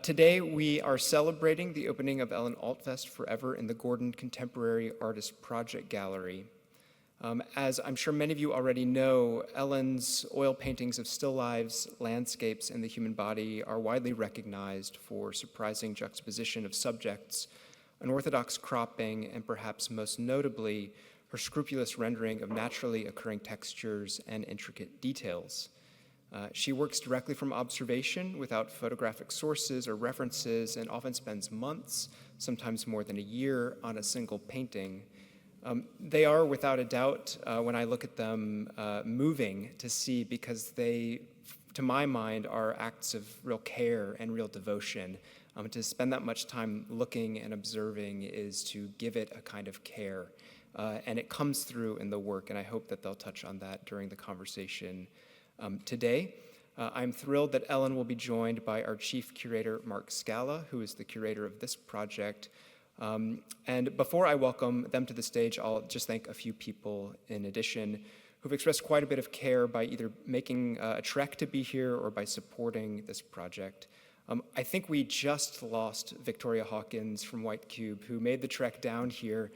Today, we are celebrating the opening of Ellen Altfest Forever in the Gordon Contemporary Artist Project Gallery. As I'm sure many of you already know, Ellen's oil paintings of still lives, landscapes, and the human body are widely recognized for surprising juxtaposition of subjects, unorthodox cropping, and perhaps most notably, her scrupulous rendering of naturally occurring textures and intricate details. She works directly from observation without photographic sources or references and often spends months, sometimes more than a year, on a single painting. They are, without a doubt, when I look at them, moving to see because they, to my mind, are acts of real care and real devotion. To spend that much time looking and observing is to give it a kind of care. And it comes through in the work, and I hope that they'll touch on that during the conversation today. I'm thrilled that Ellen will be joined by our chief curator, Mark Scala, who is the curator of this project. And before I welcome them to the stage, I'll just thank a few people in addition who've expressed quite a bit of care by either making a trek to be here or by supporting this project. I think we just lost Victoria Hawkins from White Cube, who made the trek down here.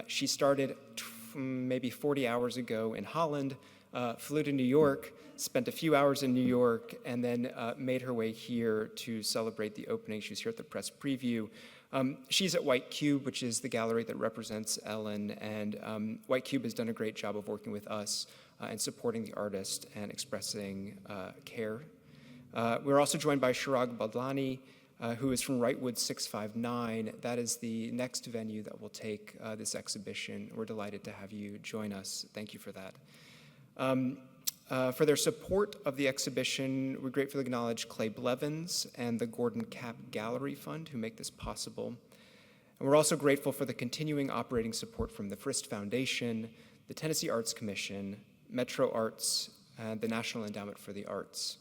She started maybe 40 hours ago in Holland, flew to New York, spent a few hours in New York, and then made her way here to celebrate the opening. She was here at the press preview. She's at White Cube, which is the gallery that represents Ellen, and White Cube has done a great job of working with us and supporting the artist and expressing care. We're also joined by Chirag Badlani, who is from Wrightwood 659. That is the next venue that will take this exhibition. We're delighted to have you join us. Thank you for that. For their support of the exhibition, we gratefully acknowledge Clay Blevins and the Gordon Kapp Gallery Fund, who make this possible. And we're also grateful for the continuing operating support from the Frist Foundation, the Tennessee Arts Commission, Metro Arts, and the National Endowment for the Arts.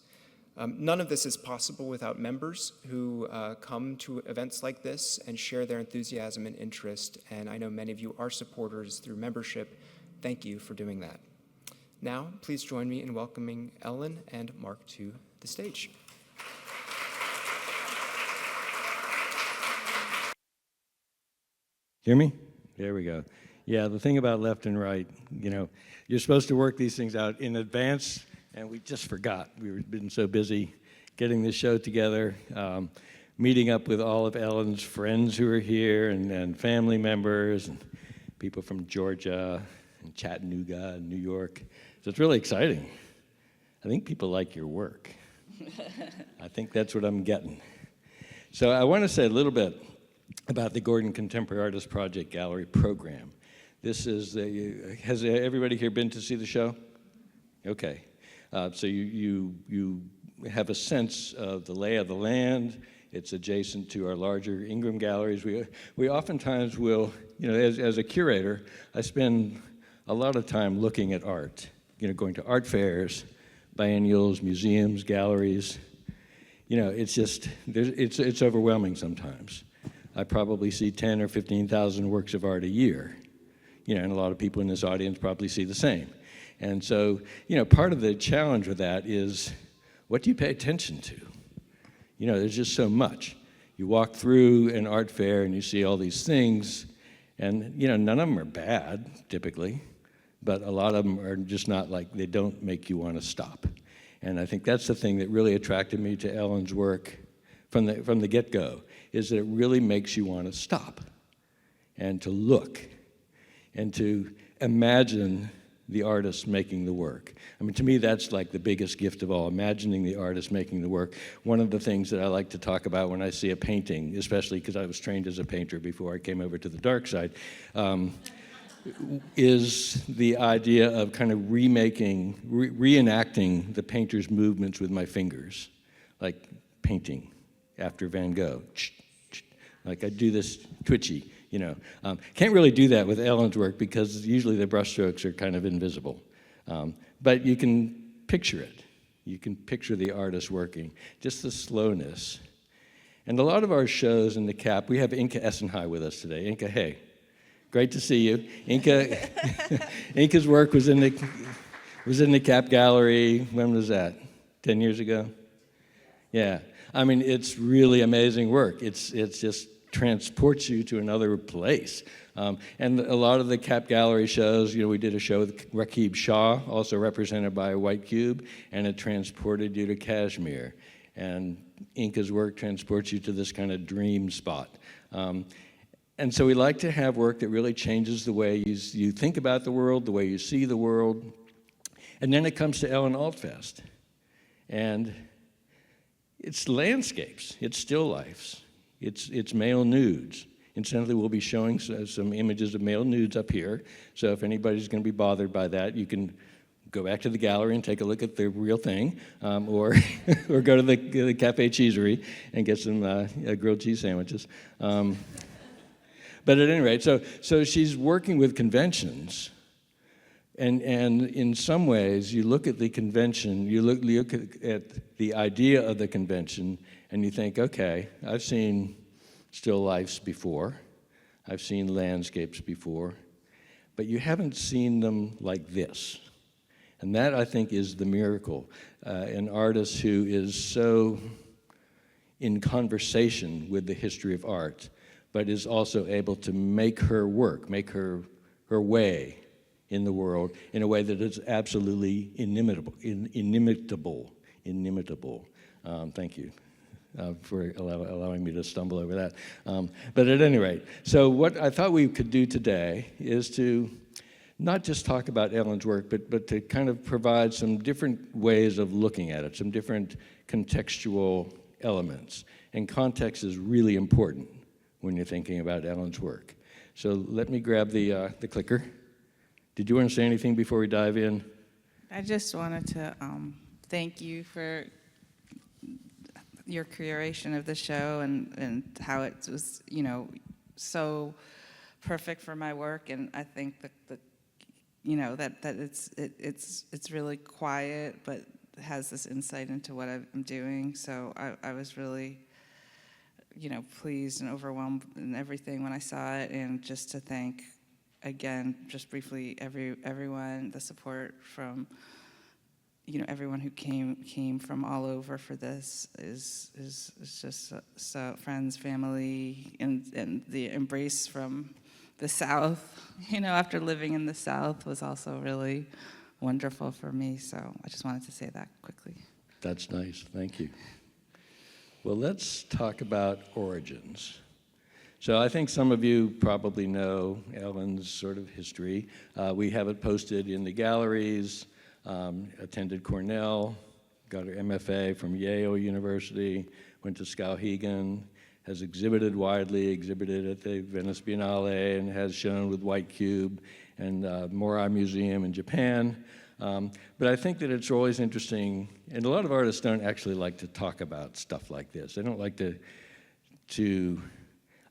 None of this is possible without members who come to events like this and share their enthusiasm and interest, and I know many of you are supporters through membership. Thank you for doing that. Now, please join me in welcoming Ellen and Mark to the stage. Hear me? There we go. Yeah, the thing about left and right, you're supposed to work these things out in advance, and we just forgot. We've been so busy getting this show together, meeting up with all of Ellen's friends who are here, and family members, and people from Georgia, and Chattanooga, and New York. So it's really exciting. I think people like your work. I think that's what I'm getting. So I want to say a little bit about the Gordon Contemporary Artist Project Gallery program. This is, has everybody here been to see the show? Okay. So you have a sense of the lay of the land. It's adjacent to our larger Ingram galleries. We oftentimes will, as a curator, I spend a lot of time looking at art, going to art fairs, biennials, museums, galleries. It's just, it's overwhelming sometimes. I probably see 10 or 15,000 works of art a year, and a lot of people in this audience probably see the same. And so, part of the challenge with that is, what do you pay attention to? There's just so much. You walk through an art fair and you see all these things, and, none of them are bad, typically, but a lot of them are just not they don't make you want to stop. And I think that's the thing that really attracted me to Ellen's work from the get-go, is that it really makes you want to stop and to look and to imagine the artist making the work. I mean, to me, that's like the biggest gift of all, imagining the artist making the work. One of the things that I like to talk about when I see a painting, especially because I was trained as a painter before I came over to the dark side, is the idea of kind of reenacting the painter's movements with my fingers, like painting after Van Gogh. Like I do this twitchy, Can't really do that with Ellen's work because usually the brushstrokes are kind of invisible. But you can picture it. You can picture the artist working, just the slowness. And a lot of our shows in the CAP, we have Inka Essenhigh with us today. Inka, hey. Great to see you. Inka's work was in the CAP Gallery. When was that? 10 years ago? Yeah, I mean, it's really amazing work. It's just transports you to another place. And a lot of the Cap Gallery shows, we did a show with Rakib Shah, also represented by a white cube, and it transported you to Kashmir. And Inca's work transports you to this kind of dream spot. And so we like to have work that really changes the way you think about the world, the way you see the world. And then it comes to Ellen Altfest. And it's landscapes, it's still lifes, it's male nudes. Incidentally, we'll be showing some images of male nudes up here. So if anybody's going to be bothered by that, you can go back to the gallery and take a look at the real thing, or or go to the Cafe Cheesery and get some grilled cheese sandwiches. But at any rate, so she's working with conventions. And in some ways, you look at the convention, you look at the idea of the convention, and you think, okay, I've seen still lifes before, I've seen landscapes before, but you haven't seen them like this. And that, I think, is the miracle. An artist who is so in conversation with the history of art, but is also able to make her work, make her way in the world in a way that is absolutely inimitable. Thank you for allowing me to stumble over that. But at any rate, so what I thought we could do today is to not just talk about Ellen's work, but to kind of provide some different ways of looking at it, some different contextual elements. And context is really important when you're thinking about Ellen's work. So let me grab the clicker. Did you want to say anything before we dive in? I just wanted to thank you for your curation of the show and how it was, so perfect for my work. And I think that it's really quiet, but has this insight into what I'm doing. So I was really, pleased and overwhelmed and everything when I saw it, and just to thank. Again, just briefly, everyone, the support from, everyone who came from all over for this is just so friends, family, and the embrace from the South, after living in the South was also really wonderful for me. So I just wanted to say that quickly. That's nice, thank you. Well, let's talk about origins. So I think some of you probably know Ellen's sort of history. We have it posted in the galleries, attended Cornell, got her MFA from Yale University, went to Skowhegan, has exhibited widely, exhibited at the Venice Biennale, and has shown with White Cube and Morai Museum in Japan. But I think that it's always interesting, and a lot of artists don't actually like to talk about stuff like this. They don't like to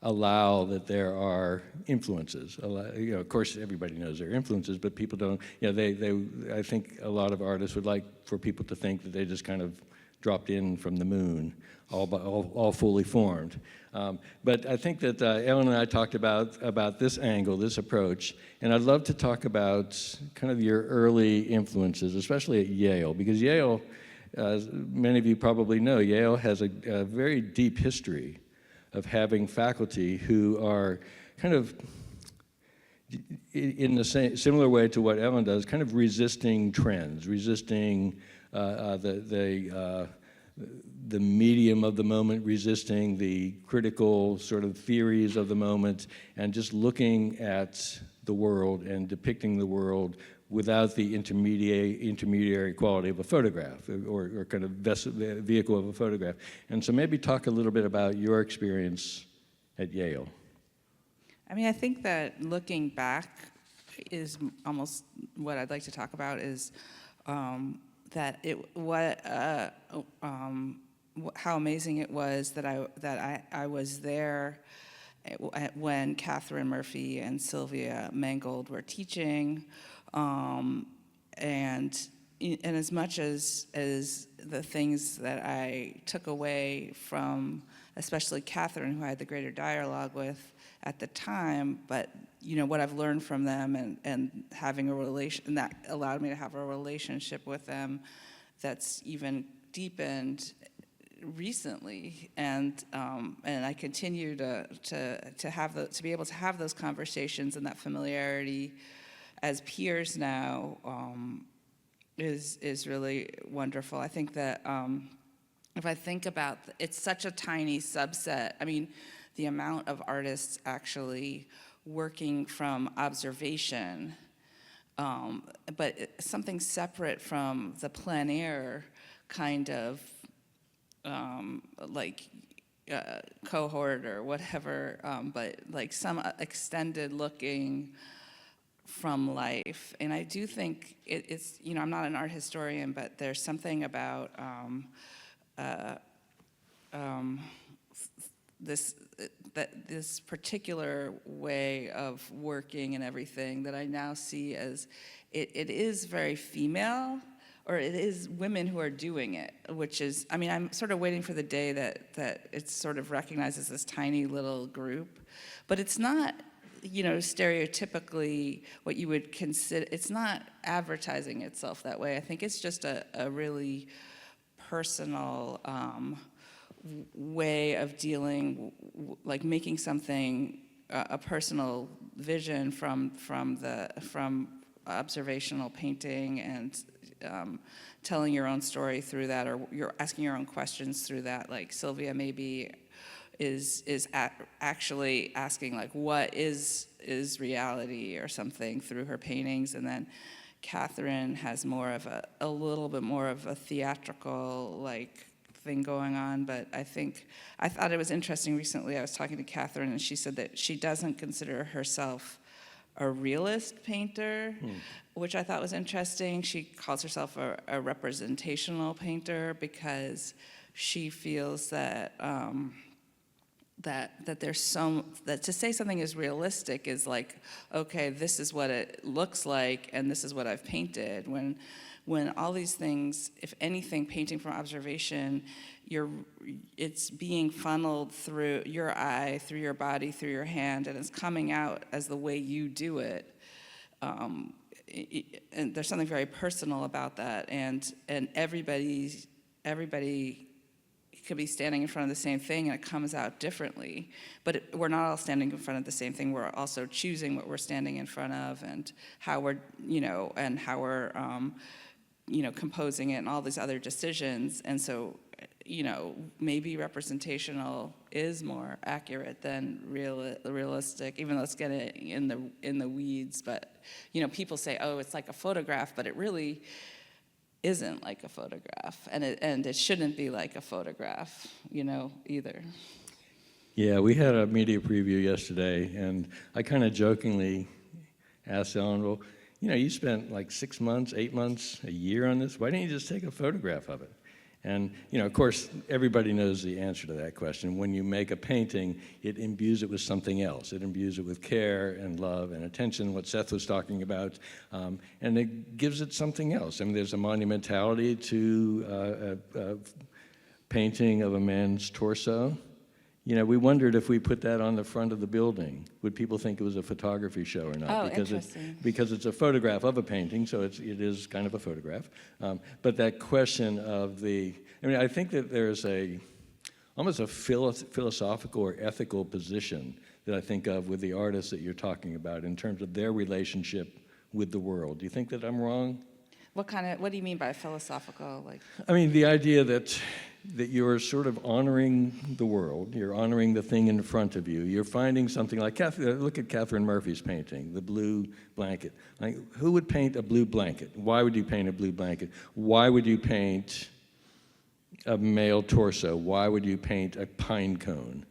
allow that there are influences. Of course, everybody knows there are influences, but people don't. I think a lot of artists would like for people to think that they just kind of dropped in from the moon, all fully formed. But I think that Ellen and I talked about this angle, this approach, and I'd love to talk about kind of your early influences, especially at Yale, because Yale, as many of you probably know, Yale has a very deep history of having faculty who are kind of, in the similar way to what Ellen does, kind of resisting trends, resisting the medium of the moment, resisting the critical sort of theories of the moment, and just looking at the world and depicting the world without the intermediary quality of a photograph or kind of vehicle of a photograph. And so maybe talk a little bit about your experience at Yale. I mean, I think that looking back is almost what I'd like to talk about is that how amazing it was that I was there when Catherine Murphy and Sylvia Mangold were teaching. And as much as the things that I took away from, especially Catherine, who I had the greater dialogue with at the time, but what I've learned from them and having a relation that allowed me to have a relationship with them that's even deepened recently, and I continue to be able to have those conversations and that familiarity as peers now is really wonderful. I think that if I think about it's such a tiny subset. I mean, the amount of artists actually working from observation, but something separate from the plein air kind of cohort or whatever, but like some extended looking from life. And I do think it's, I'm not an art historian, but there's something about this particular way of working and everything that I now see as it is very female, or it is women who are doing it, which is, I'm sort of waiting for the day that it's sort of recognized as this tiny little group, but it's not, stereotypically what you would consider, it's not advertising itself that way. I think it's just a really personal way of dealing, like making something a personal vision from observational painting and telling your own story through that, or you're asking your own questions through that. Like Sylvia maybe is actually asking like, what is reality or something through her paintings, and then Catherine has more of a little bit more of a theatrical like thing going on. But I thought it was interesting recently. I was talking to Catherine, and she said that she doesn't consider herself a realist painter, which I thought was interesting. She calls herself a representational painter because she feels that that there's that to say something is realistic is like, okay, this is what it looks like and this is what I've painted. When all these things, if anything, painting from observation, it's being funneled through your eye, through your body, through your hand, and it's coming out as the way you do it. And there's something very personal about that, and everybody could be standing in front of the same thing and it comes out differently. But we're not all standing in front of the same thing. We're also choosing what we're standing in front of and how we're, composing it and all these other decisions. And so, maybe representational is more accurate than realistic, even though it's getting in the weeds. But, people say, oh, it's like a photograph, but it really isn't like a photograph, and it shouldn't be like a photograph, either. Yeah, we had a media preview yesterday, and I kind of jokingly asked Ellen, well, you spent like 6 months, 8 months, a year on this. Why didn't you just take a photograph of it? And, of course, everybody knows the answer to that question. When you make a painting, it imbues it with something else. It imbues it with care and love and attention, what Seth was talking about, and it gives it something else. There's a monumentality to a painting of a man's torso. We wondered if we put that on the front of the building, would people think it was a photography show or not? Oh, because interesting. Because it's a photograph of a painting, so it is kind of a photograph. But that question of I think that there's almost a philosophical or ethical position that I think of with the artists that you're talking about in terms of their relationship with the world. Do you think that I'm wrong? What do you mean by philosophical? The idea that you're sort of honoring the world, you're honoring the thing in front of you. You're finding something like, look at Catherine Murphy's painting, the blue blanket. Who would paint a blue blanket? Why would you paint a blue blanket? Why would you paint a male torso? Why would you paint a pine cone?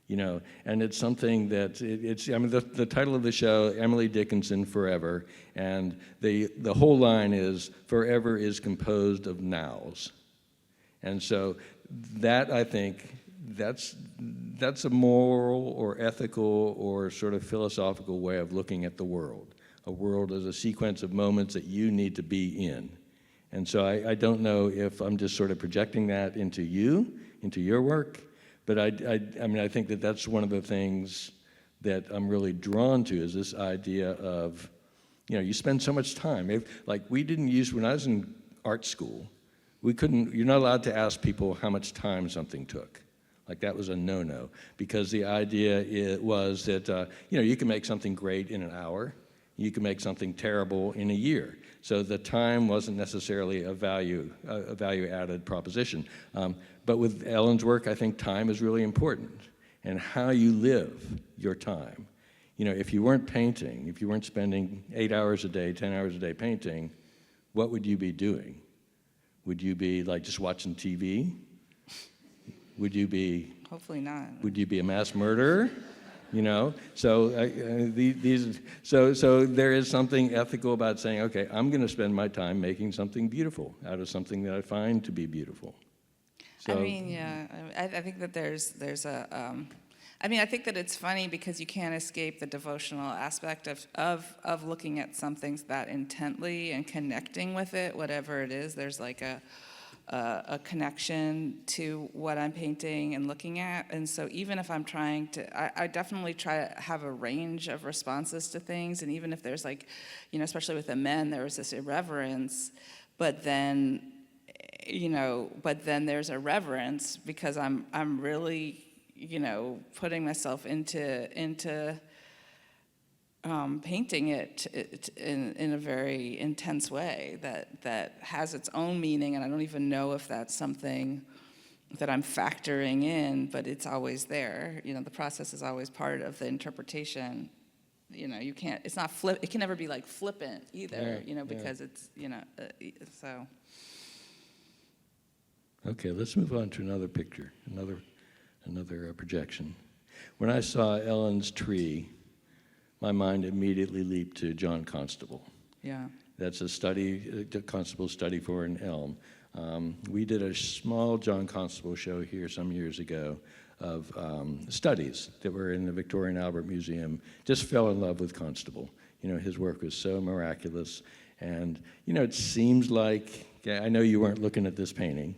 And it's something that the title of the show, Emily Dickinson Forever, and the whole line is, forever is composed of nows. And so that, I think, that's a moral or ethical or sort of philosophical way of looking at the world. A world as a sequence of moments that you need to be in. And so I don't know if I'm just sort of projecting that into your work, but I think that that's one of the things that I'm really drawn to, is this idea of, you spend so much time. When I was in art school, you're not allowed to ask people how much time something took. Like that was a no-no, because the idea was that you can make something great in an hour, you can make something terrible in a year. So the time wasn't necessarily a value-added proposition. But with Ellen's work, I think time is really important, and how you live your time. If you weren't painting, if you weren't spending 8 hours a day, 10 hours a day painting, what would you be doing? Would you be like just watching TV? Would you be? Hopefully not. Would you be a mass murderer? So there is something ethical about saying, okay, I'm going to spend my time making something beautiful out of something that I find to be beautiful. So, I think that there's a. I think that it's funny because you can't escape the devotional aspect of looking at something that intently and connecting with it, whatever it is. There's like a connection to what I'm painting and looking at. And so even if I'm trying to, I definitely try to have a range of responses to things. And even if there's especially with the men, there was this irreverence, but then there's a reverence because I'm really, putting myself into painting it in a very intense way that has its own meaning, and I don't even know if that's something that I'm factoring in, but it's always there. The process is always part of the interpretation. You can't. It's not flip. It can never be like flippant either. Because it's so. Okay, let's move on to another picture, another projection. When I saw Ellen's tree, my mind immediately leaped to John Constable. Yeah. That's a study, Constable study for an elm. We did a small John Constable show here some years ago of studies that were in the Victoria and Albert Museum. Just fell in love with Constable. His work was so miraculous. And, it seems like, I know you weren't looking at this painting.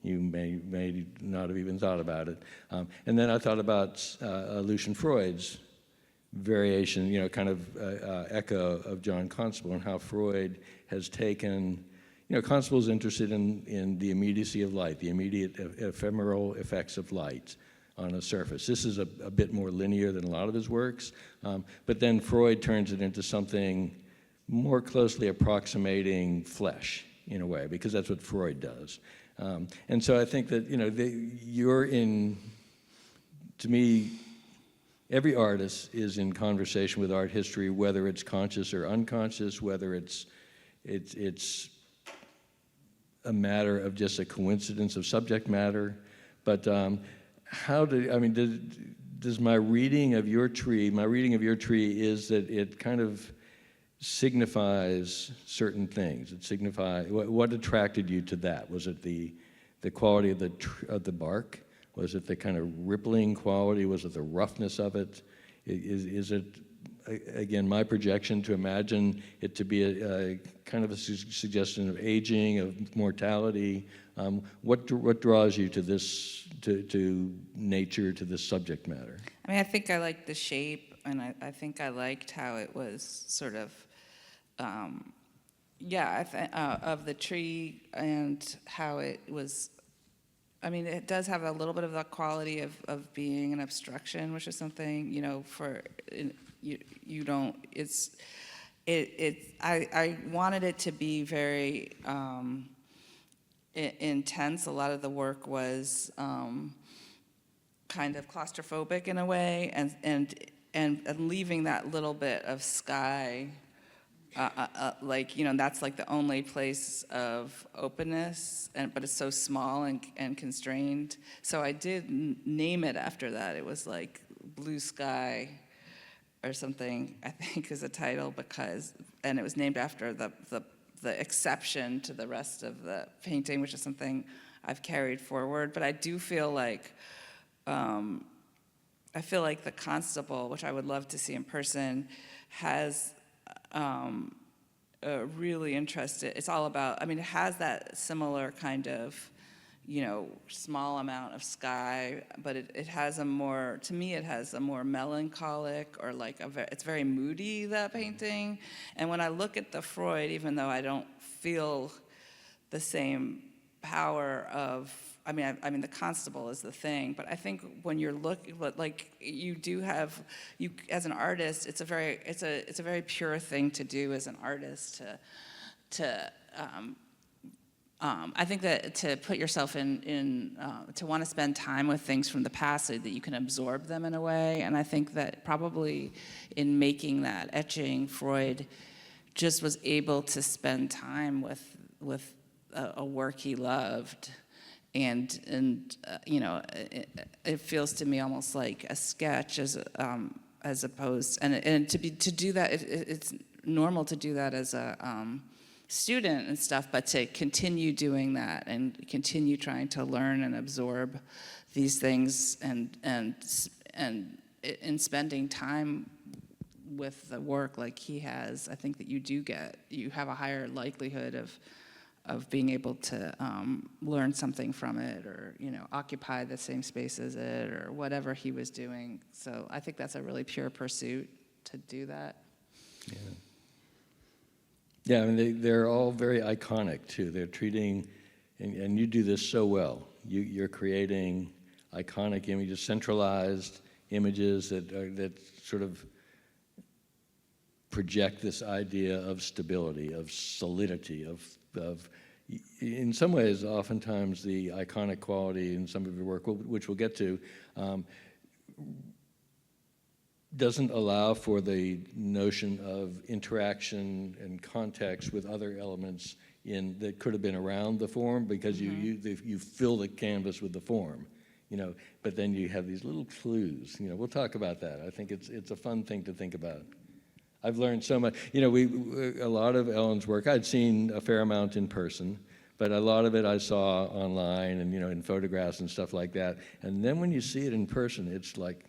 You may not have even thought about it. And then I thought about Lucian Freud's variation, kind of echo of John Constable, and how Freud has taken, Constable's interested in the immediacy of light, the immediate ephemeral effects of light on a surface. This is a bit more linear than a lot of his works, but then Freud turns it into something more closely approximating flesh, in a way, because that's what Freud does. And so I think that, to me, every artist is in conversation with art history, whether it's conscious or unconscious, whether it's a matter of just a coincidence of subject matter. But does my reading of your tree is that it kind of signifies certain things. It signifies what attracted you to that? Was it the quality of the bark? Was it the kind of rippling quality? Was it the roughness of it? Is it, again, my projection to imagine it to be a kind of a suggestion of aging, of mortality? What draws you to this, to nature, to this subject matter? I think I liked the shape, and I think I liked how it was sort of, of the tree and how it was. It does have a little bit of the quality of being an obstruction, which is something, you don't, I wanted it to be very intense. A lot of the work was kind of claustrophobic in a way, and leaving that little bit of sky, that's like the only place of openness, but it's so small and constrained. So I did name it after that. It was like Blue Sky or something, I think is a title, and it was named after the exception to the rest of the painting, which is something I've carried forward. But I do feel like, the Constable, which I would love to see in person, has really interested. It's all about, it has that similar kind of, small amount of sky, but it has a more, to me, it has a more melancholic, or it's very moody, that painting. And when I look at the Freud, even though I don't feel the same power of, I mean, the constable is the thing, but I think when you're looking, like you do have, you as an artist, it's a very pure thing to do as an artist I think that to put yourself in to want to spend time with things from the past so that you can absorb them in a way, and I think that probably in making that etching, Freud just was able to spend time with a work he loved. And you know, it feels to me almost like a sketch as opposed, and to do that, it's normal to do that as a student and stuff, but to continue doing that and continue trying to learn and absorb these things and in spending time with the work like he has, I think that you have a higher likelihood of being able to learn something from it, or, you know, occupy the same space as it, or whatever he was doing. So I think that's a really pure pursuit to do that. Yeah. Yeah, I mean, they're all very iconic, too. They're treating, and you do this so well. You're creating iconic images, centralized images that sort of project this idea of stability, of solidity, of in some ways, oftentimes the iconic quality in some of your work, which we'll get to, doesn't allow for the notion of interaction and context with other elements that could have been around the form, because you fill the canvas with the form, you know. But then you have these little clues. You know, we'll talk about that. I think it's a fun thing to think about. I've learned so much. You know, a lot of Ellen's work I'd seen a fair amount in person, but a lot of it I saw online and, you know, in photographs and stuff like that. And then when you see it in person, it's like,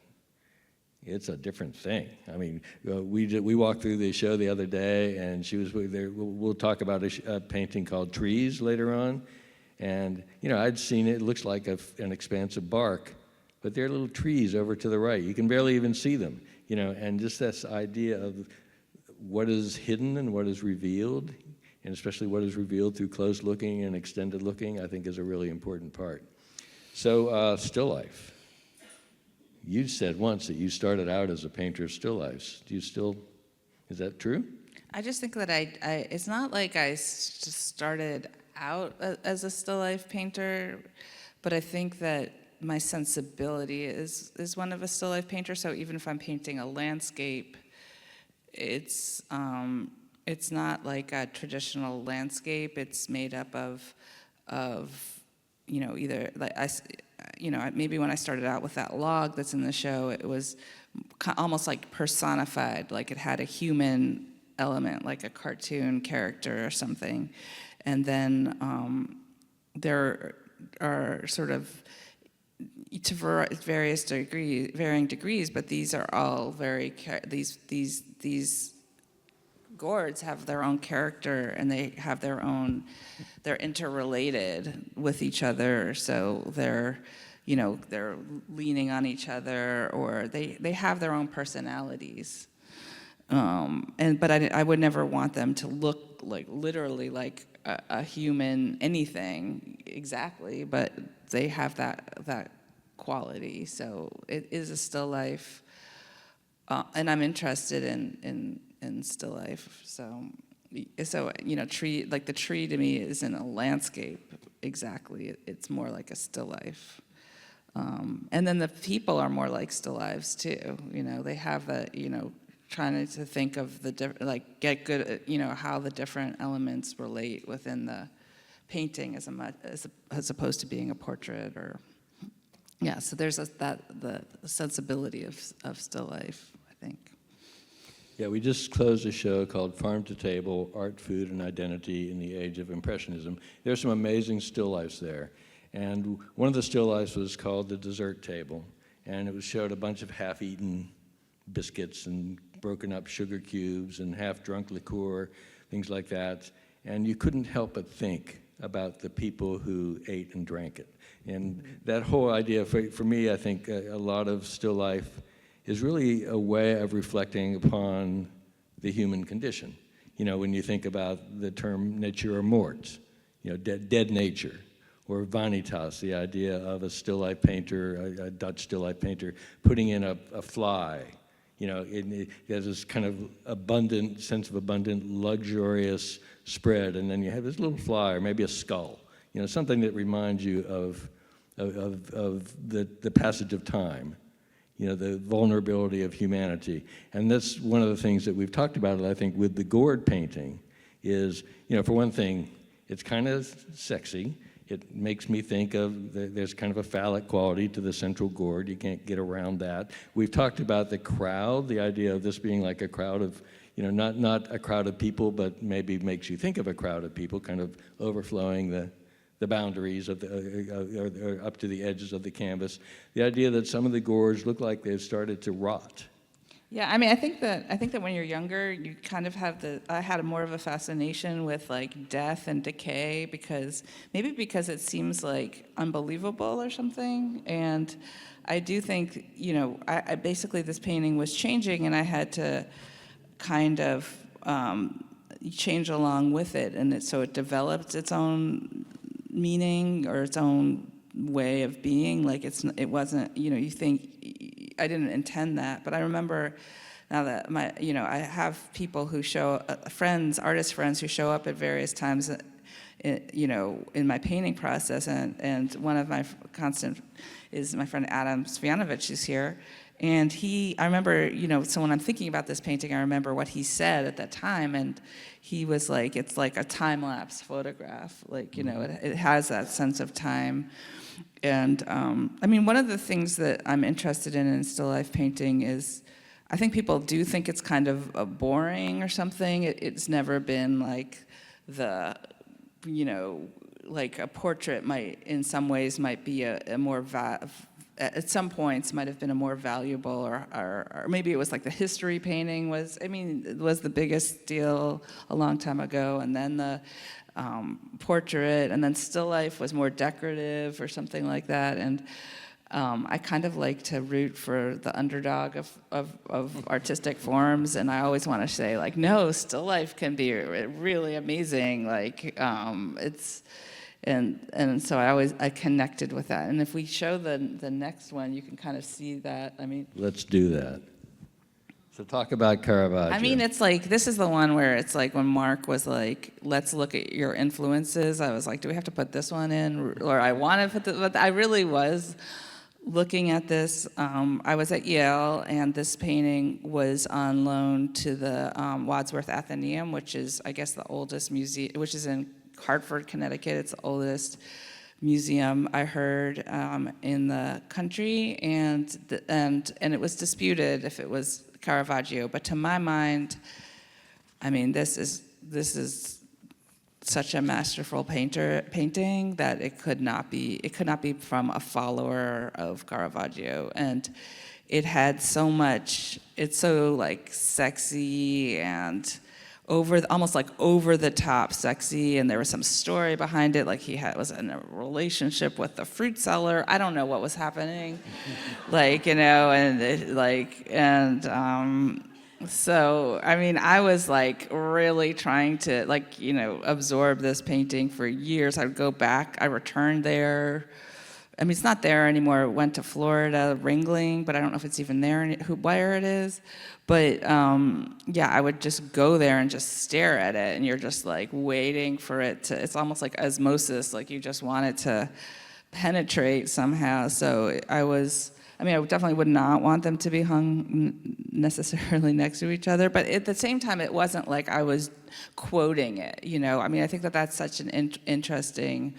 it's a different thing. I mean, we walked through the show the other day, and she was there. We'll talk about a painting called Trees later on. And, you know, I'd seen it. It looks like an expanse of bark, but there are little trees over to the right. You can barely even see them, you know, and just this idea of what is hidden and what is revealed, and especially what is revealed through close looking and extended looking, I think is a really important part. So, still life. You said once that you started out as a painter of still lifes. Is that true? I just think that it's not like I just started out as a still life painter, but I think that my sensibility is one of a still life painter. So even if I'm painting a landscape, it's not like a traditional landscape. It's made up of you know, either like maybe when I started out with that log that's in the show, it was almost like personified, like it had a human element, like a cartoon character or something. And then there are sort of, to varying degrees, but these are all these gourds have their own character, and they have they're interrelated with each other, so they're leaning on each other, or they have their own personalities. But I would never want them to look like literally like a human anything exactly, but they have that quality. So it is a still life, and I'm interested in still life. So you know, the tree to me isn't a landscape exactly. It's more like a still life. And then the people are more like still lives too. You know, they have trying to think of get good at, how the different elements relate within the painting as opposed to being a portrait, or so there's the sensibility of still life, I think. Yeah, we just closed a show called Farm to Table, Art, Food, and Identity in the Age of Impressionism. There's some amazing still lifes there. And one of the still lifes was called The Dessert Table. And it showed a bunch of half-eaten biscuits and broken up sugar cubes and half-drunk liqueur, things like that. And you couldn't help but think about the people who ate and drank it. And that whole idea, for me, I think a lot of still life is really a way of reflecting upon the human condition. You know, when you think about the term nature mort, dead nature, or vanitas, the idea of a still life painter, a Dutch still life painter, putting in a fly. It has this kind of abundant sense of abundant, luxurious spread, and then you have this little fly, or maybe a skull. Something that reminds you of the passage of time. The vulnerability of humanity. And that's one of the things that we've talked about, I think, with the gourd painting is, for one thing, it's kind of sexy. It makes me think of, there's kind of a phallic quality to the central gourd. You can't get around that. We've talked about the crowd, the idea of this being like a crowd of, not a crowd of people, but maybe makes you think of a crowd of people kind of overflowing the boundaries of or up to the edges of the canvas. The idea that some of the gourds look like they've started to rot. Yeah, I mean, I think that when you're younger, you kind of have I had more of a fascination with like death and decay because it seems like unbelievable or something. And I do think, I basically this painting was changing and I had to kind of change along with it. And so it developed its own meaning or its own way of being. Like it wasn't, you think, I didn't intend that, but I remember now that I have people who artist friends who show up at various times, in my painting process, and one of my constant is my friend Adam Svianovich, who's here, and I remember, so when I'm thinking about this painting, I remember what he said at that time, and he was like, it's like a time-lapse photograph, like, it has that sense of time. And I mean, one of the things that I'm interested in still life painting is, I think people do think it's kind of boring or something. It's never been like like a portrait in some ways might be a more, at some points might have been a more valuable, or maybe it was like the history painting was the biggest deal a long time ago, and then the portrait, and then still life was more decorative or something like that. And I kind of like to root for the underdog of artistic forms, and I always want to say, like, no, still life can be really amazing. Like, and so I connected with that. And if we show the next one, you can kind of see that. Let's do that. So talk about Caravaggio. It's like, this is the one where it's like when Mark was like, let's look at your influences. I was like, do we have to put this one in? Or I want to put this, but I really was looking at this. I was at Yale, and this painting was on loan to the Wadsworth Atheneum, which is, I guess, the oldest museum, which is in Hartford, Connecticut. It's the oldest museum, I heard, in the country, and it was disputed if it was Caravaggio. But to my mind, this is such a masterful painting that it could not be from a follower of Caravaggio. And it had so much, it's so like sexy and almost like over the top sexy, and there was some story behind it, like was in a relationship with the fruit seller. I don't know what was happening, so I was like really trying to absorb this painting for years. I would go back, I returned there. It's not there anymore. It went to Florida, Ringling, but I don't know if it's even there, where it is. But I would just go there and just stare at it, and you're just like waiting for it to, it's almost like osmosis, like you just want it to penetrate somehow. So I definitely would not want them to be hung necessarily next to each other, but at the same time, it wasn't like I was quoting it, I think that that's such an interesting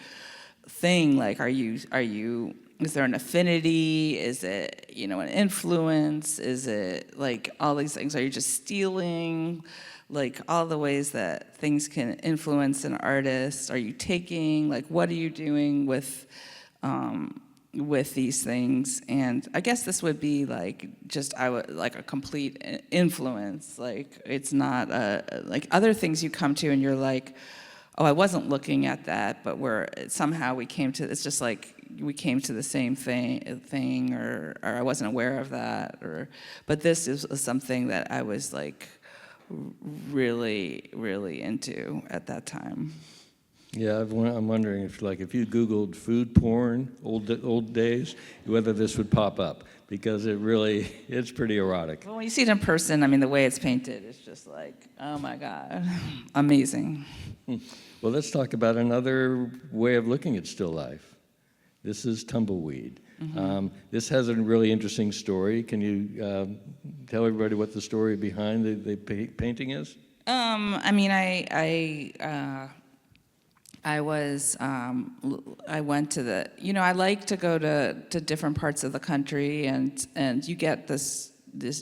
thing. Like, is there an affinity? Is it, an influence? Is it like all these things? Are you just stealing? Like all the ways that things can influence an artist. Are you taking? Like, what are you doing with these things? And I guess this would be like like a complete influence. Like, it's not like other things you come to and you're like, oh, I wasn't looking at that, but somehow we came to, it's just like we came to the same thing, or I wasn't aware of that, but this is something that I was like really, really into at that time. Yeah, I'm wondering if you Googled food porn, old days, whether this would pop up, because it's pretty erotic. Well, when you see it in person, I mean, the way it's painted, it's just like, oh my God, amazing. Well, let's talk about another way of looking at still life. This is tumbleweed. This has a really interesting story. Can you tell everybody what the story behind the painting is? I mean, I went to I like to go to different parts of the country, and you get this,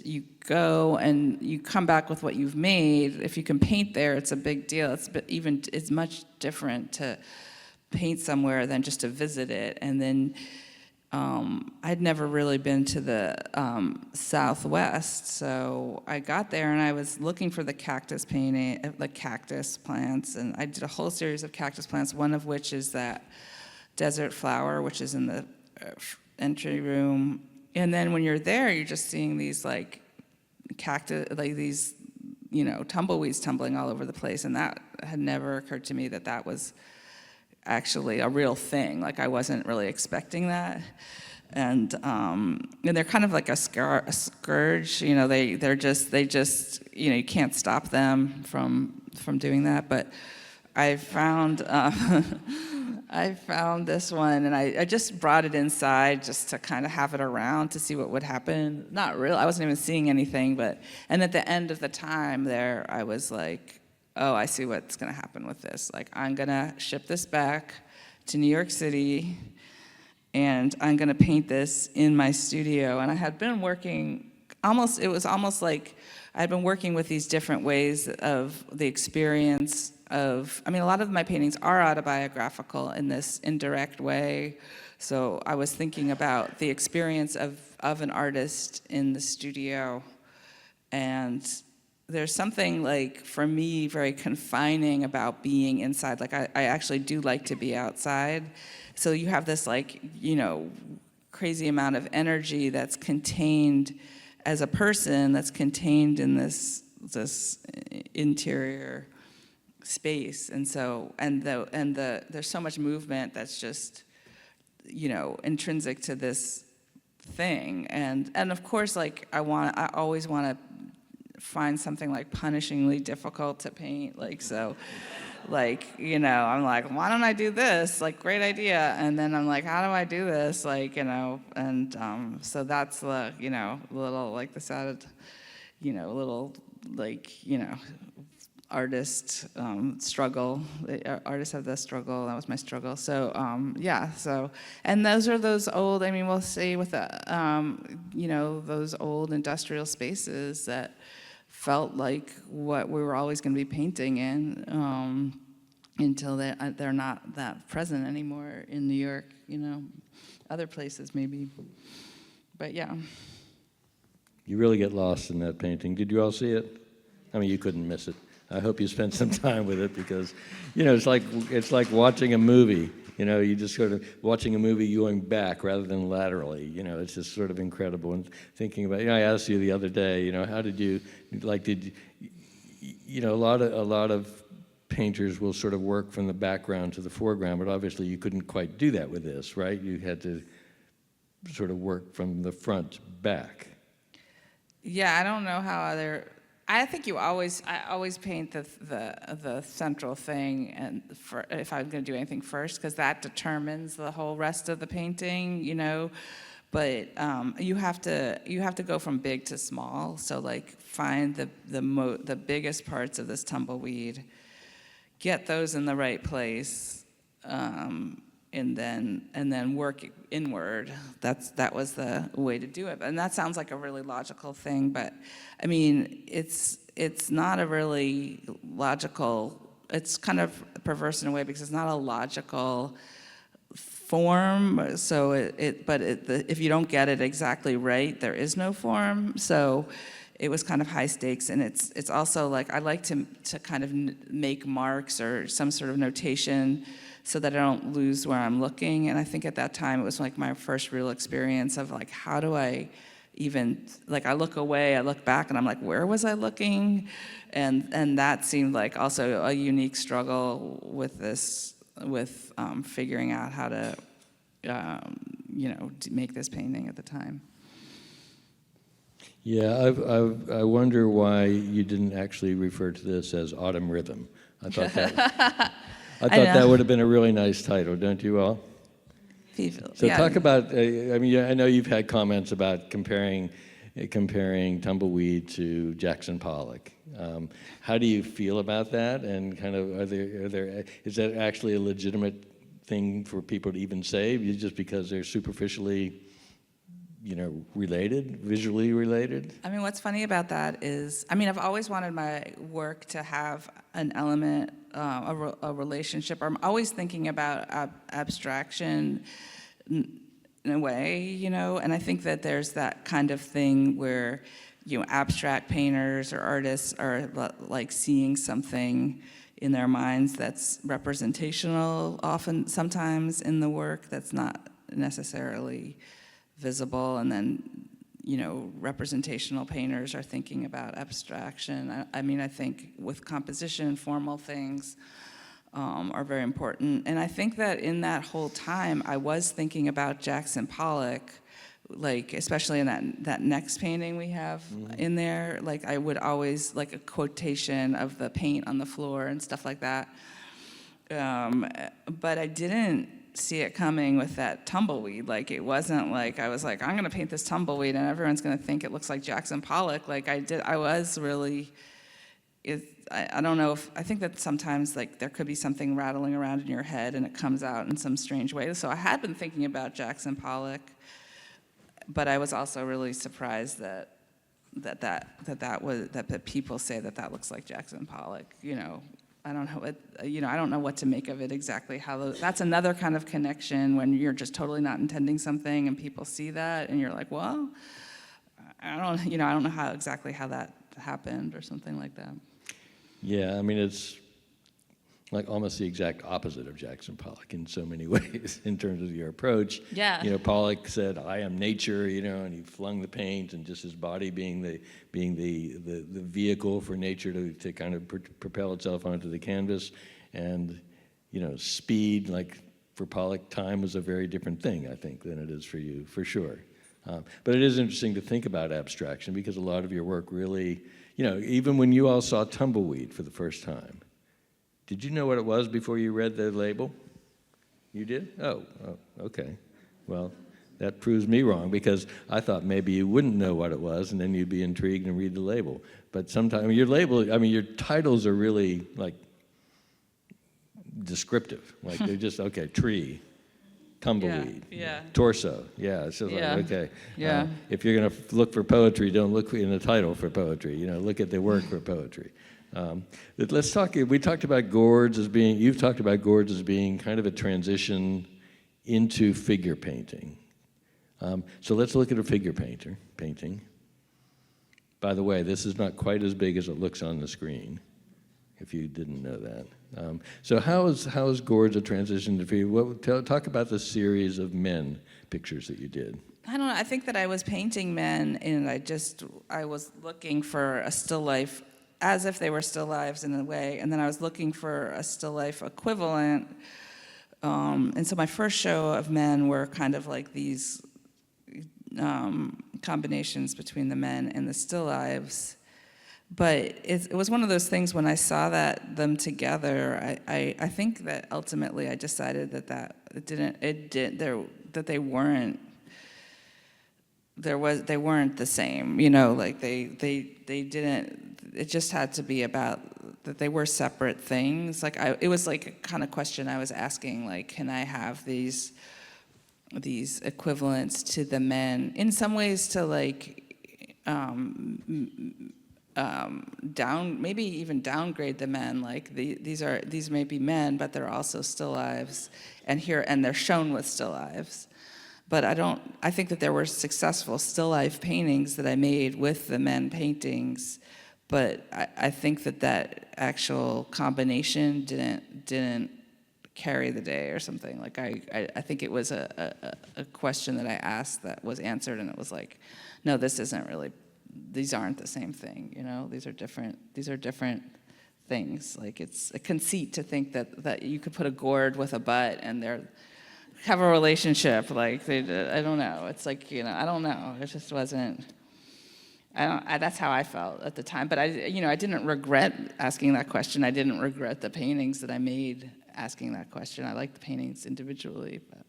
you go and you come back with what you've made. If you can paint there, it's a big deal. It's much different to paint somewhere than just to visit it. And then I'd never really been to the Southwest, so I got there and I was looking for the cactus painting, the cactus plants, and I did a whole series of cactus plants, one of which is that desert flower, which is in the entry room. And then when you're there, you're just seeing these like cactus, like these, tumbleweeds tumbling all over the place, and that had never occurred to me that was actually a real thing. Like, I wasn't really expecting that. And they're kind of like a scourge. They just you can't stop them from doing that. But I found I found this one, and I just brought it inside just to kind of have it around to see what would happen. Not real. I wasn't even seeing anything, and at the end of the time there, I was like, oh, I see what's going to happen with this. Like, I'm going to ship this back to New York City, and I'm going to paint this in my studio. And I had been working it was almost like I'd been working with these different ways of the experience of, a lot of my paintings are autobiographical in this indirect way. So I was thinking about the experience of an artist in the studio, and there's something, like, for me, very confining about being inside. Like, I actually do like to be outside. So you have this, like, crazy amount of energy that's contained as a person, that's contained in this interior space. And so, there's so much movement that's just, intrinsic to this thing. And of course, like, I always want to find something like punishingly difficult to paint, like, so, like, I'm like, why don't I do this? Like, great idea. And then I'm like, how do I do this? Like, and so that's the, little, like, the sad, little, like, artist struggle. Artists have that struggle. That was my struggle. So yeah. So, and those are those old. We'll say with the those old industrial spaces that felt like what we were always going to be painting in, until they're not that present anymore in New York. Other places maybe, but yeah. You really get lost in that painting. Did you all see it? You couldn't miss it. I hope you spent some time with it, because, it's like watching a movie. You just sort of watching a movie going back rather than laterally. It's just sort of incredible. And thinking about, I asked you the other day, how did you, like, a lot of painters will sort of work from the background to the foreground, but obviously you couldn't quite do that with this, right? You had to sort of work from the front back. Yeah, I don't know how I think I always paint the central thing, and if I'm going to do anything first, because that determines the whole rest of the painting, But you have to go from big to small. So, like, find the biggest parts of this tumbleweed, get those in the right place, and then work inward. That was the way to do it. And that sounds like a really logical thing, but it's not a really logical. It's kind of perverse in a way, because it's not a logical form. So if you don't get it exactly right, there is no form. So it was kind of high stakes, and it's also like I like to kind of make marks or some sort of notation so that I don't lose where I'm looking. And I think at that time it was like my first real experience of, like, how do I even, like, I look away, I look back, and I'm like, where was I looking? And that seemed like also a unique struggle with this figuring out how to, to make this painting at the time. Yeah, I wonder why you didn't actually refer to this as Autumn Rhythm. I thought that would have been a really nice title, don't you all? So Yeah. talk about, I know you've had comments about comparing Tumbleweed to Jackson Pollock. How do you feel about that? And kind of, is that actually a legitimate thing for people to even say, just because they're superficially, related, visually related? I mean, what's funny about that is, I've always wanted my work to have an element, a relationship. I'm always thinking about abstraction in a way, and I think that there's that kind of thing where, abstract painters or artists are like seeing something in their minds that's representational sometimes in the work that's not necessarily visible, and then representational painters are thinking about abstraction. I think with composition, formal things are very important, and I think that in that whole time I was thinking about Jackson Pollock, like especially in that next painting we have in there. Like I would always like a quotation of the paint on the floor and stuff like that, but I didn't see it coming with that tumbleweed. Like it wasn't like I was like, I'm gonna paint this tumbleweed and everyone's gonna think it looks like Jackson Pollock. Like I was really, I don't know if, I think that sometimes like there could be something rattling around in your head and it comes out in some strange way. So I had been thinking about Jackson Pollock, but I was also really surprised that people say that looks like Jackson Pollock. I don't know. I don't know what to make of it exactly. That's another kind of connection when you're just totally not intending something and people see that and you're like, well, I don't know how that happened or something like that. Yeah, it's like almost the exact opposite of Jackson Pollock in so many ways in terms of your approach. Yeah. Pollock said, "I am nature," and he flung the paint, and just his body being the vehicle for nature to kind of propel itself onto the canvas, and speed, like for Pollock, time was a very different thing, I think, than it is for you, for sure. But it is interesting to think about abstraction because a lot of your work really, even when you all saw Tumbleweed for the first time, did you know what it was before you read the label? You did? Oh, okay. Well, that proves me wrong because I thought maybe you wouldn't know what it was and then you'd be intrigued and read the label. But sometimes your titles are really like descriptive. Like they're just, okay, tree, tumbleweed, torso. Yeah, it's just like, okay. Yeah. If you're going to look for poetry, don't look in the title for poetry. Look at the work for poetry. Let's talk. We talked about gourds as being. You've talked about gourds as being kind of a transition into figure painting. So let's look at a figure painting. By the way, this is not quite as big as it looks on the screen, if you didn't know that. So how is gourds a transition to figure? Talk about the series of men pictures that you did. I don't know. I think that I was painting men, and I was looking for a still life, as if they were still lives in a way, and then I was looking for a still life equivalent. And so my first show of men were kind of like these combinations between the men and the still lives. But it was one of those things when I saw them together, I think that ultimately I decided that they weren't the same, like they didn't. It just had to be about that they were separate things. Like it was like a kind of question I was asking, like, can I have these equivalents to the men in some ways to like maybe even downgrade the men, like these may be men, but they're also still lives, and they're shown with still lives. But I think that there were successful still life paintings that I made with the men paintings, but I think that actual combination didn't carry the day or something. Like I think it was a question that I asked that was answered, and it was like, no, these aren't the same thing, these are different things. Like it's a conceit to think that you could put a gourd with a butt and they're have a relationship. Like I don't know. It's like, I don't know. It just wasn't. That's how I felt at the time. But I didn't regret asking that question. I didn't regret the paintings that I made asking that question. I like the paintings individually, but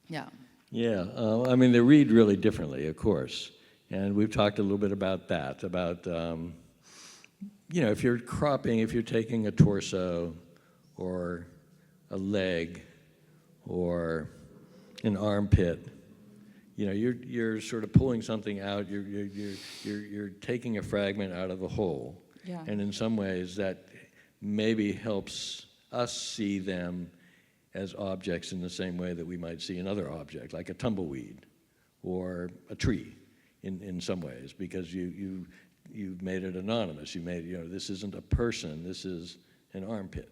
yeah. Yeah, I mean, they read really differently, of course. And we've talked a little bit about that, about, if you're cropping, if you're taking a torso or a leg or an armpit, you're sort of pulling something out, you're taking a fragment out of the whole. Yeah. And in some ways that maybe helps us see them as objects in the same way that we might see another object, like a tumbleweed or a tree in some ways, because you've made it anonymous. You made, this isn't a person, this is an armpit.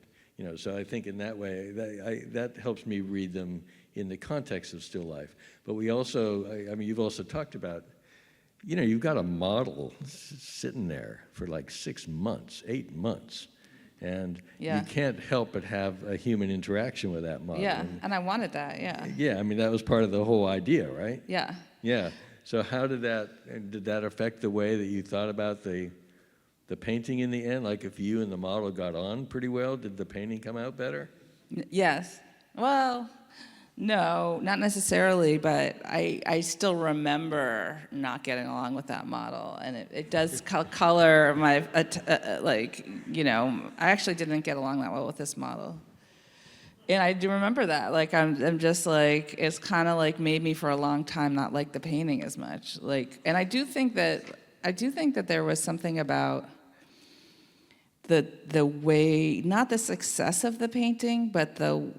So I think in that way, that helps me read them in the context of still life. But we also, you've also talked about, you've got a model sitting there for like 6 months, 8 months. And yeah. You can't help but have a human interaction with that model. Yeah, and I wanted that, yeah. Yeah, that was part of the whole idea, right? Yeah. Yeah. So how did that affect the way that you thought about the painting in the end? Like if you and the model got on pretty well, did the painting come out better? Yes. Well, no, not necessarily, but I still remember not getting along with that model, and it does color my, I actually didn't get along that well with this model. And I do remember that, like, I'm just like, it's kind of like made me for a long time not like the painting as much. Like, and I do think that there was something about the way, not the success of the painting, but the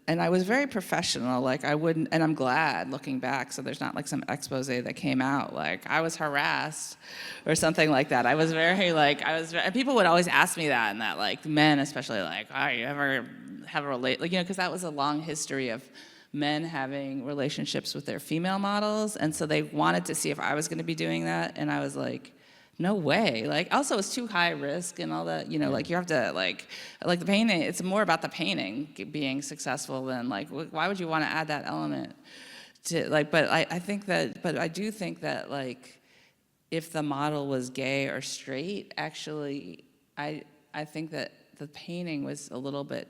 and I was very professional, like I wouldn't, and I'm glad looking back, so there's not like some expose that came out, like I was harassed or something like that. I was very and people would always ask me that, and that like men especially, like, oh, you ever have a because that was a long history of men having relationships with their female models, and so they wanted to see if I was gonna be doing that, and I was like, no way. Like, also it's too high risk and all that, like you have to like the painting, it's more about the painting being successful than like, why would you want to add that element to like, but I do think that like, if the model was gay or straight, actually, I think that the painting was a little bit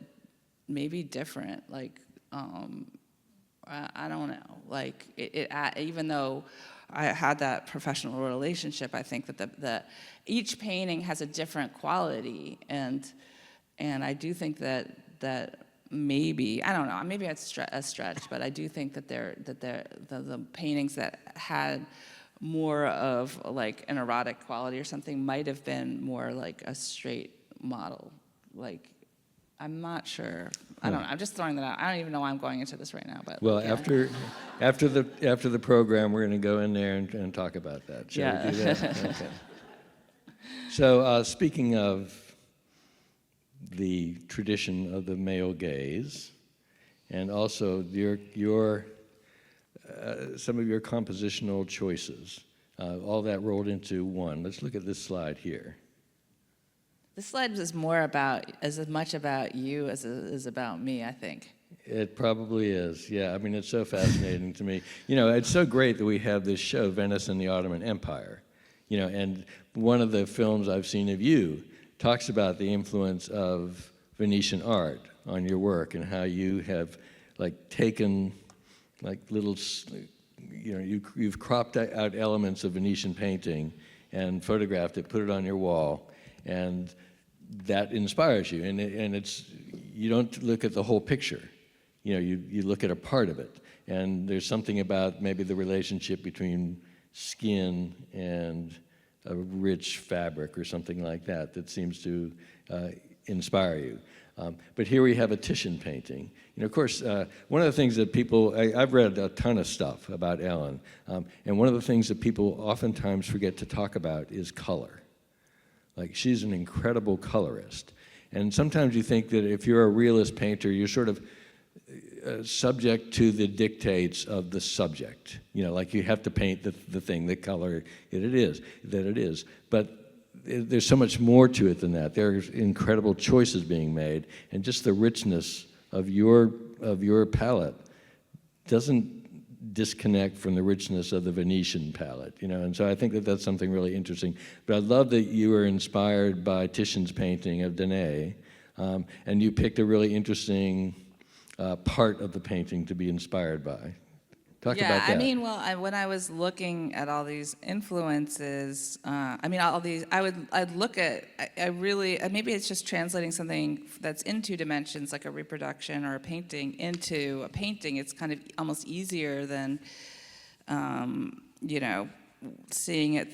maybe different. Like, I don't know, like even though I had that professional relationship, I think that each painting has a different quality, and I do think that maybe, I don't know, maybe it's a stretch, but I do think that the paintings that had more of like an erotic quality or something might have been more like a straight model. Like, I'm not sure. I don't know. I'm just throwing that out. I don't even know why I'm going into this right now. But well, yeah. after the program, we're going to go in there and talk about that. Shall we do that? Okay. So speaking of the tradition of the male gaze, and also your some of your compositional choices, all that rolled into one. Let's look at this slide here. This slide is as much about you as it is about me, I think. It probably is, yeah. It's so fascinating to me. It's so great that we have this show, Venice and the Ottoman Empire. And one of the films I've seen of you talks about the influence of Venetian art on your work and how you have like taken like little, you've cropped out elements of Venetian painting and photographed it, put it on your wall, and that inspires you, and it's, you don't look at the whole picture, you look at a part of it, and there's something about maybe the relationship between skin and a rich fabric or something like that that seems to inspire you. But here we have a Titian painting. Of course, one of the things that people, I've read a ton of stuff about Ellen, and one of the things that people oftentimes forget to talk about is color. Like, she's an incredible colorist. And sometimes you think that if you're a realist painter, you're sort of subject to the dictates of the subject. Like you have to paint the thing, the color that it is. But there's so much more to it than that. There's incredible choices being made, and just the richness of your palette doesn't disconnect from the richness of the Venetian palette, you know. And so I think that that's something really interesting. But I love that you were inspired by Titian's painting of Danae, and you picked a really interesting part of the painting to be inspired by. Talk about that. I mean, well, when I was looking at all these influences, I'd look at, I really, maybe it's just translating something that's in two dimensions, like a reproduction or a painting, into a painting. It's kind of almost easier than, you know, seeing it.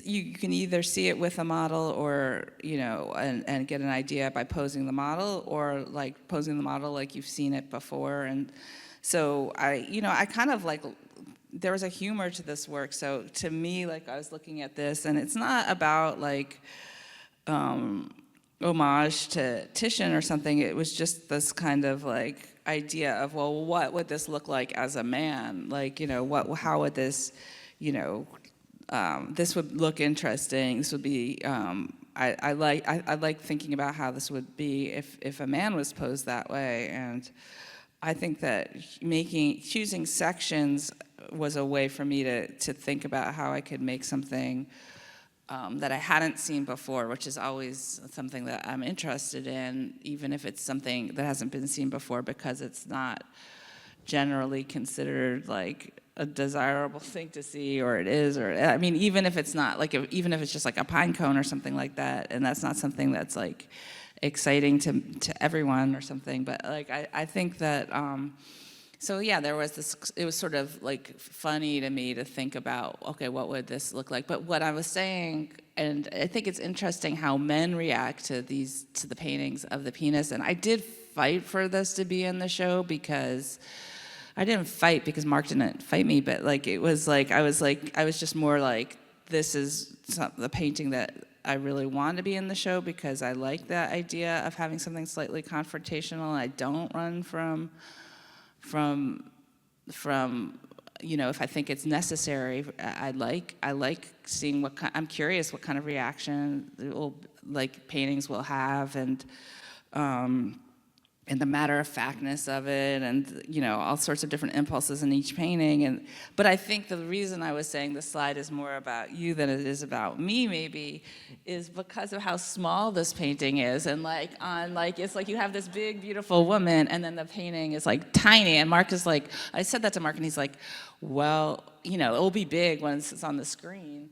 You can either see it with a model, or, you know, and get an idea by posing the model, or like posing the model like you've seen it before. And so I kind of like, there was a humor to this work. So to me, like, I was looking at this, and it's not about like homage to Titian or something. It was just this kind of like idea of, well, what would this look like as a man? Like, you know, how would this, you know, this would look interesting. This would be, I like thinking about how this would be if a man was posed that way. And I think that choosing sections was a way for me to think about how I could make something that I hadn't seen before, which is always something that I'm interested in, even if it's something that hasn't been seen before, because it's not generally considered like a desirable thing to see, or it is, or I mean, even if it's not, like, even if it's just like a pine cone or something like that, and that's not something that's like exciting to everyone or something, but like I think that so yeah, there was this, it was sort of like funny to me to think about, okay, what would this look like? But what I was saying, and I think it's interesting how men react to the paintings of the penis, and I did fight for this to be in the show, because I didn't fight because Mark didn't fight me, but like it was like I was just more like, this is the painting that I really want to be in the show, because I like that idea of having something slightly confrontational, and I don't run from you know, if I think it's necessary. I like seeing I'm curious what kind of reaction paintings will have, and the matter-of-factness of it, and, you know, all sorts of different impulses in each painting. But I think the reason I was saying the slide is more about you than it is about me, maybe, is because of how small this painting is. And it's like you have this big, beautiful woman, and then the painting is like tiny. And Mark is like, I said that to Mark, and he's like, well, you know, it'll be big when it's on the screen.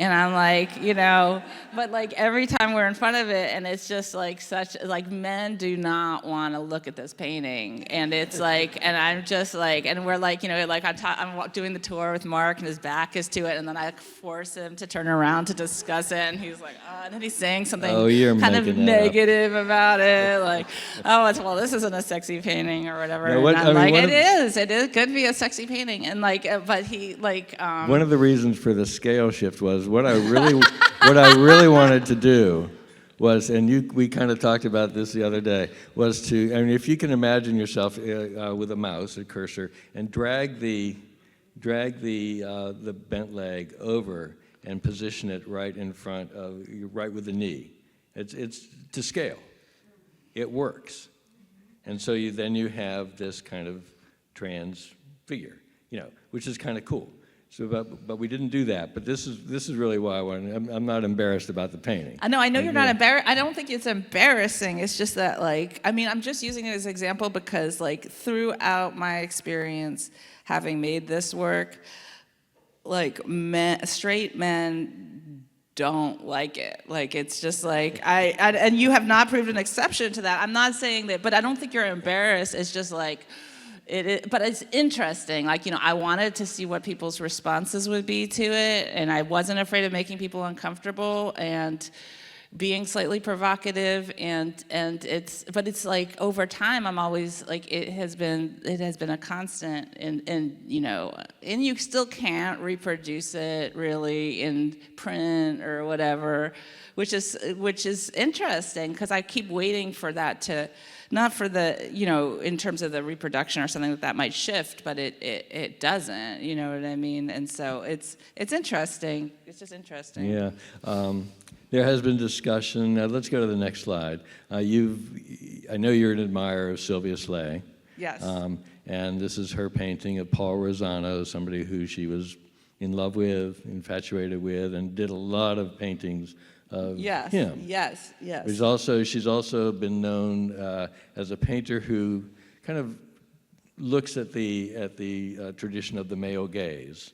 And I'm like, you know, but like every time we're in front of it, and it's just like men do not want to look at this painting. And it's like, and I'm just like, and we're like, you know, like I'm doing the tour with Mark, and his back is to it, and then I force him to turn around to discuss it, and he's like, and then he's saying something kind of negative about it, like, this isn't a sexy painting or whatever. No, and I'm like, it could be a sexy painting. And like, but he like. One of the reasons for the scale shift was what I really wanted to do was, and we kind of talked about this the other day, was to, I mean, if you can imagine yourself with a mouse, a cursor, and drag the bent leg over and position it right in front of, right with the knee. It's to scale. It works. And so then you have this kind of trans figure, you know, which is kind of cool. So, but we didn't do that. But this is really why I wanted. I'm not embarrassed about the painting. I know you're not embarrassed. I don't think it's embarrassing. It's just that, like, I mean, I'm just using it as an example because, like, throughout my experience having made this work, like, straight men don't like it. Like, it's just like and you have not proved an exception to that. I'm not saying that, but I don't think you're embarrassed. It's just like. But it's interesting. Like, you know, I wanted to see what people's responses would be to it, and I wasn't afraid of making people uncomfortable and being slightly provocative. And it's like over time, I'm always like, it has been a constant, and you know, and you still can't reproduce it really in print or whatever, which is interesting, because I keep waiting for that to. Not for the, you know, in terms of the reproduction or something that might shift, but it doesn't, you know what I mean? And so it's interesting. It's just interesting. Yeah. There has been discussion. Let's go to the next slide. I know you're an admirer of Sylvia Slay. Yes. And this is her painting of Paul Rosano, somebody who she was in love with, infatuated with, and did a lot of paintings of him. Yes. She's also been known as a painter who kind of looks at the tradition of the male gaze,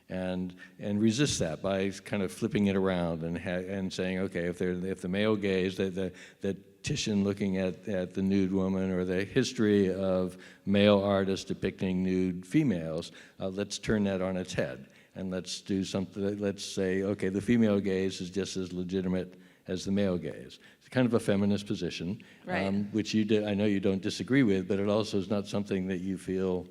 and resists that by kind of flipping it around and saying, okay, if the male gaze, that Titian looking at the nude woman, or the history of male artists depicting nude females, let's turn that on its head, and let's do something. Let's say, okay, the female gaze is just as legitimate as the male gaze. It's kind of a feminist position, right. Which I know you don't disagree with, but it also is not something that you feel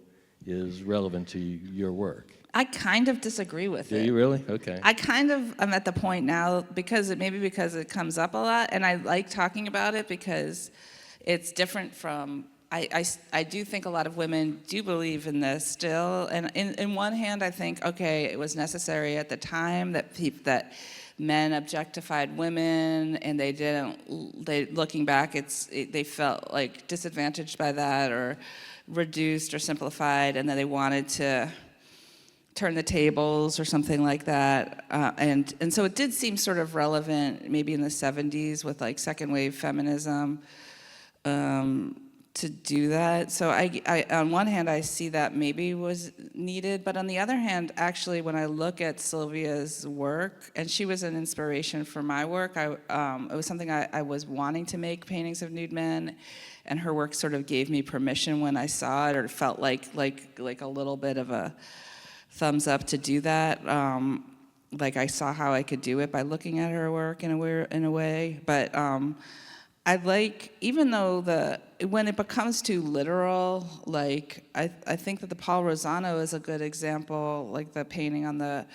is relevant to your work. I kind of disagree with it. Do you really? Okay. I'm at the point now, because it comes up a lot, and I like talking about it because it's different from, I do think a lot of women do believe in this still, and in one hand I think, okay, it was necessary at the time that men objectified women, and looking back, they felt like disadvantaged by that, or reduced or simplified, and then they wanted to turn the tables or something like that, and so it did seem sort of relevant maybe in the 70s with like second wave feminism to do that. So I on one hand I see that maybe was needed, but on the other hand, actually when I look at Sylvia's work, and she was an inspiration for my work, it was something I was wanting to make paintings of nude men, and her work sort of gave me permission when I saw it, or it felt like a little bit of a thumbs up to do that. Like I saw how I could do it by looking at her work in a way. But I like, even though when it becomes too literal, like I think that the Paul Rosano is a good example. Like the painting on the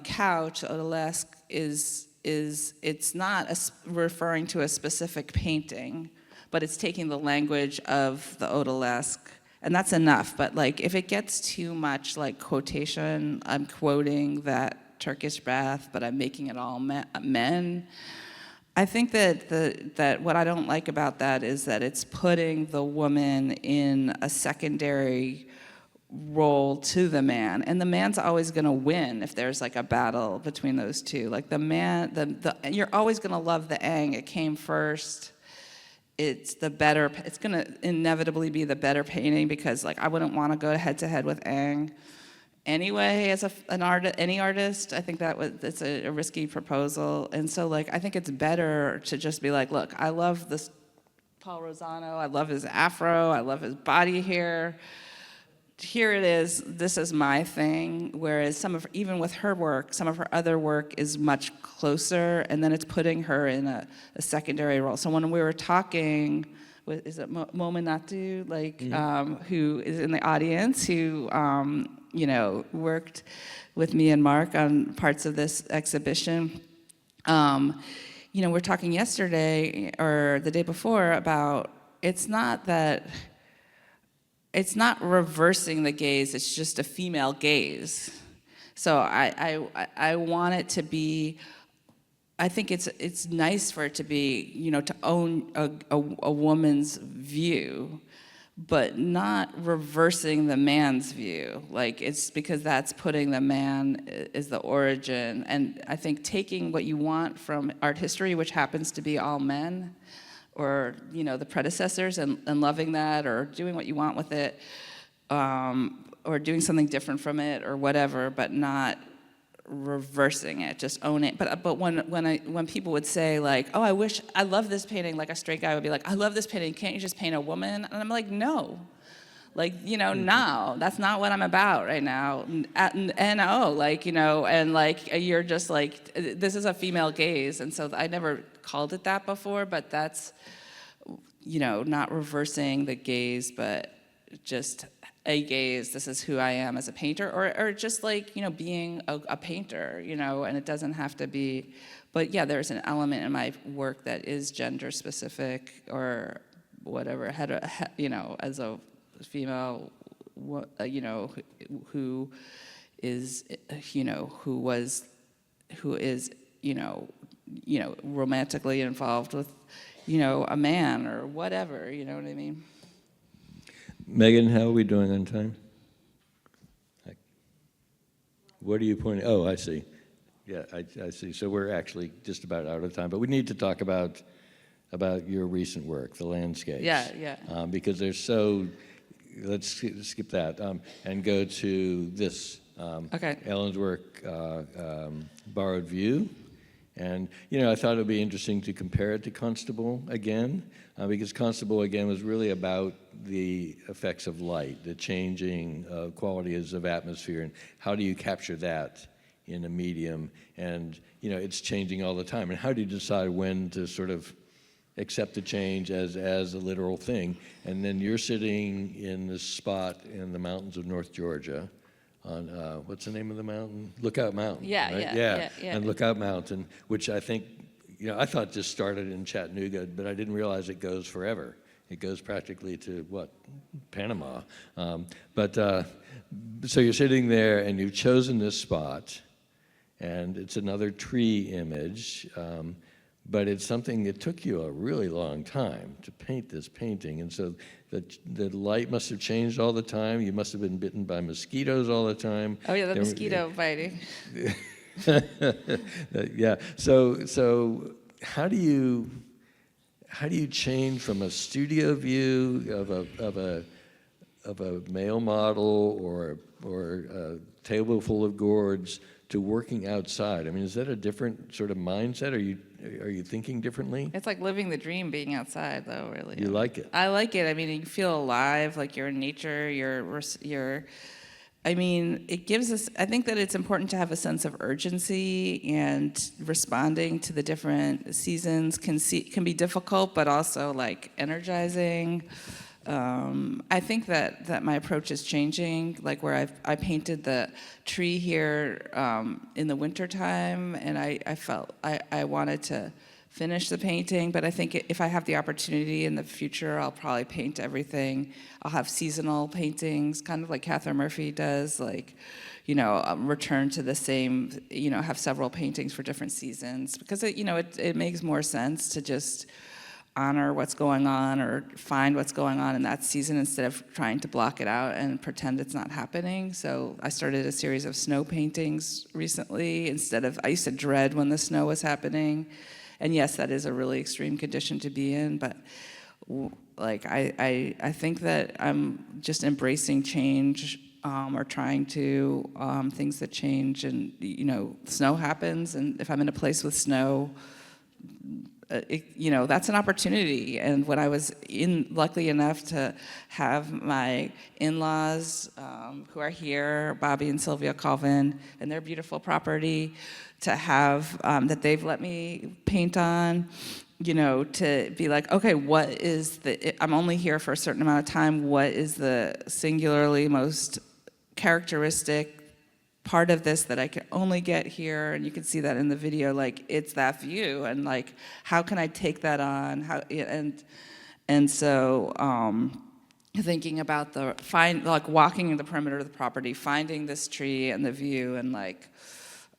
couch, odalisque, it's not referring to a specific painting, but it's taking the language of the odalisque. And that's enough, but like if it gets too much like quotation, I'm quoting that Turkish bath, but I'm making it all men. I think that what I don't like about that is that it's putting the woman in a secondary role to the man, and the man's always going to win if there's like a battle between those two. Like the man, you're always going to love the Aang. It came first. It's going to inevitably be the better painting, because like I wouldn't want to go head to head with Aang anyway as any artist. I think it's a risky proposal, and so like I think it's better to just be like, look, I love this Paul Rosano, I love his afro, I love his body hair. Here it is, this is my thing. Whereas even with her work, some of her other work is much closer, and then it's putting her in a secondary role. So when we were talking, is it Mominatu, who is in the audience, who worked with me and Mark on parts of this exhibition. We're talking yesterday or the day before about it's not reversing the gaze, it's just a female gaze. So I want it to be, I think it's nice for it to be, to own a woman's view, but not reversing the man's view. Like, it's because that's putting the man as the origin. And I think taking what you want from art history, which happens to be all men, or the predecessors, and loving that, or doing what you want with it, or doing something different from it, or whatever, but not reversing it. Just own it. But when people would say like, oh, I love this painting, like a straight guy would be like, I love this painting. Can't you just paint a woman? And I'm like, no. Like, no, that's not what I'm about right now. You're just like, this is a female gaze. And so I never called it that before, but that's, not reversing the gaze, but just a gaze. This is who I am as a painter, or just like, being a painter, and it doesn't have to be, but yeah, there's an element in my work that is gender specific or whatever, as a female, who is romantically involved with, a man or whatever, you know what I mean? Megan, how are we doing on time? What are you pointing? Oh, I see. Yeah, I see. So we're actually just about out of time, but we need to talk about your recent work, the landscapes. Yeah. Because they're so. Let's skip that and go to this. Okay. Ellen's work, Borrowed View. And, I thought it would be interesting to compare it to Constable again, because Constable, again, was really about the effects of light, the changing qualities of atmosphere, and how do you capture that in a medium? And, it's changing all the time. And how do you decide when to sort of accept the change as a literal thing? And then you're sitting in this spot in the mountains of North Georgia, on what's the name of the mountain? Lookout Mountain. Yeah, right? yeah. And Lookout Mountain, which I think, I thought just started in Chattanooga, but I didn't realize it goes forever. It goes practically to Panama. So you're sitting there and you've chosen this spot, and it's another tree image, but it's something that took you a really long time to paint this painting, and so the light must have changed all the time. You must have been bitten by mosquitoes all the time. Oh yeah, the mosquito biting. Yeah. So how do you change from a studio view of a male model or a table full of gourds to working outside? I mean, is that a different sort of mindset? Are you thinking differently? It's like living the dream being outside, though, really. You like it? I like it. I mean, you feel alive, like you're in nature, it gives us, I think that it's important to have a sense of urgency, and responding to the different seasons can be difficult, but also like energizing. I think that my approach is changing, like where I painted the tree here in the wintertime, and I felt I wanted to finish the painting, but I think if I have the opportunity in the future, I'll probably paint everything. I'll have seasonal paintings, kind of like Catherine Murphy does, like, return to the same, have several paintings for different seasons, because it makes more sense to just honor what's going on or find what's going on in that season instead of trying to block it out and pretend it's not happening. So I started a series of snow paintings recently I used to dread when the snow was happening. And yes, that is a really extreme condition to be in, but I think that I'm just embracing change, or trying to, things that change, and snow happens, and if I'm in a place with snow, that's an opportunity. And when I was lucky enough to have my in-laws, who are here, Bobby and Sylvia Colvin, and their beautiful property, to have that they've let me paint on, to be like, okay, I'm only here for a certain amount of time. What is the singularly most characteristic part of this that I can only get here? And you can see that in the video, like it's that view, and like how can I take that on? So thinking about walking in the perimeter of the property, finding this tree and the view, and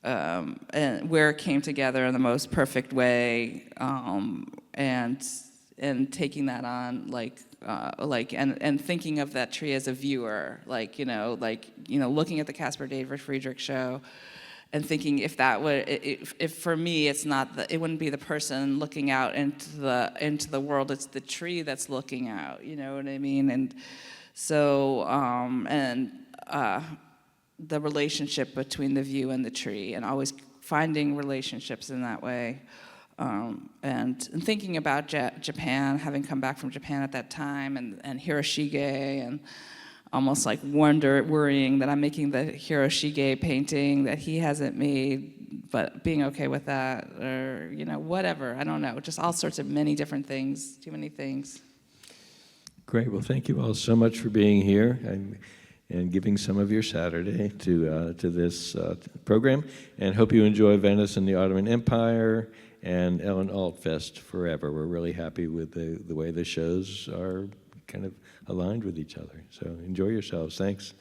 and where it came together in the most perfect way, and taking that on, and thinking of that tree as a viewer, looking at the Caspar David Friedrich show, and thinking if for me it's not it wouldn't be the person looking out into the world, it's the tree that's looking out, you know what I mean? And so the relationship between the view and the tree, and always finding relationships in that way. And thinking about Japan, having come back from Japan at that time, and Hiroshige, and almost like worrying that I'm making the Hiroshige painting that he hasn't made, but being okay with that, or whatever, I don't know, just all sorts of many different things, too many things. Great. Well, thank you all so much for being here and giving some of your Saturday to this program, and hope you enjoy Venice and the Ottoman Empire and Ellen Altfest forever. We're really happy with the way the shows are kind of aligned with each other. So enjoy yourselves. Thanks.